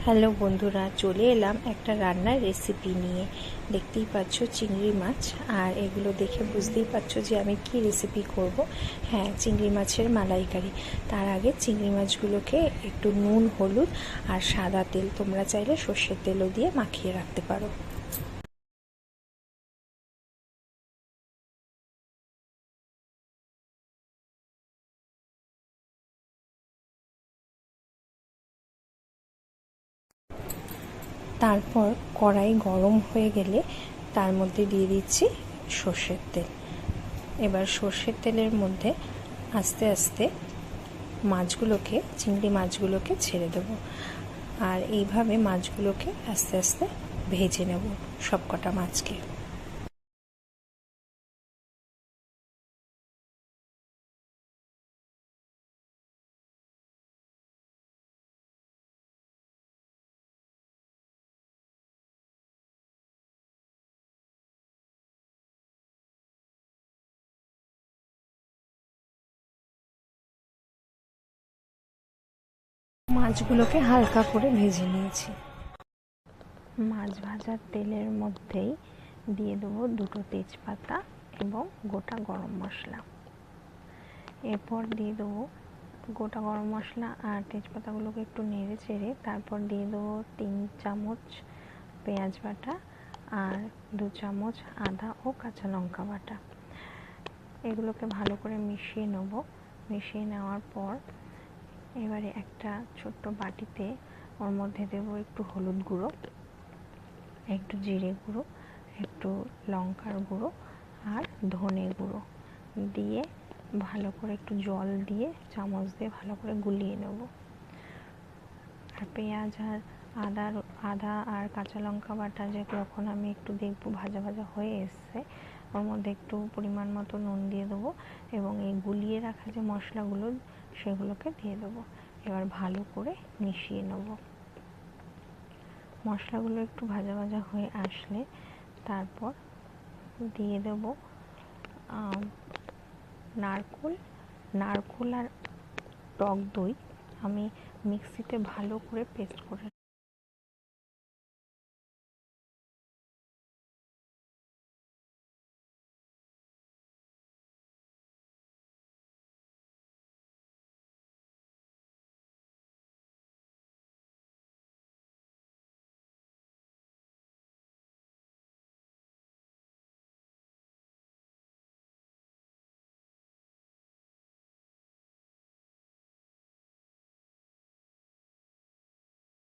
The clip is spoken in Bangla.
হ্যালো বন্ধুরা, চলে এলাম একটা রান্নার রেসিপি নিয়ে। দেখতেই পাচ্ছ চিংড়ি মাছ, আর এগুলো দেখে বুঝতেই পারছো যে আমি কি রেসিপি করব। হ্যাঁ, চিংড়ি মাছের মালাইকারি। তার আগে চিংড়ি মাছগুলোকে একটু নুন, হলুদ আর সাদা তেল, তোমরা চাইলে সর্ষের তেলও দিয়ে মাখিয়ে রাখতে পারো। তারপর কড়াই গরম হয়ে গেলে তার মধ্যে দিয়ে দিচ্ছি সর্ষের তেল। এবার সর্ষের তেলের মধ্যে আস্তে আস্তে চিংড়ি মাছগুলোকে ছেড়ে দেব, আর এইভাবে মাছগুলোকে আস্তে আস্তে ভেজে নেব সবকটা মাছকে। মাছগুলোকে হালকা করে ভেজে নিয়েছি। মাছ ভাজার তেলের মধ্যেই দিয়ে দেবো দুটো তেজপাতা এবং গোটা গরম মশলা। এরপর দিয়ে দেবো গোটা গরম মশলা আর তেজপাতাগুলোকে একটু নেড়ে চেড়ে তারপর দিয়ে দেবো 3 চামচ পেঁয়াজ বাটা আর 2 চামচ আদা ও কাঁচা লঙ্কা বাটা। এগুলোকে ভালো করে মিশিয়ে নেব। মিশিয়ে নেওয়ার পর এবারে একটা ছোট্ট বাটিতে ওর মধ্যে দেব একটু হলুদ গুঁড়ো, একটু জিরে গুঁড়ো, একটু লঙ্কার গুঁড়ো আর ধনে গুঁড়ো দিয়ে ভালো করে একটু জল দিয়ে চামচ দিয়ে ভালো করে গুলিয়ে নেব। আর পেঁয়াজ আর আদা আর কাঁচা লঙ্কা বাটা যখন আমি একটু দেখবো ভাজা ভাজা হয়ে এসছে, ওর মধ্যে একটু পরিমাণ মতো নুন দিয়ে দেবো এবং এই গুলিয়ে রাখা যে মশলাগুলো সেগুলোকে দিয়ে দেবো। এবার ভালো করে মিশিয়ে নেব। মশলাগুলো একটু ভাজা ভাজা হয়ে আসলে তারপর দিয়ে দেব নারকোল আর টক দই। আমি মিক্সিতে ভালো করে পেস্ট করে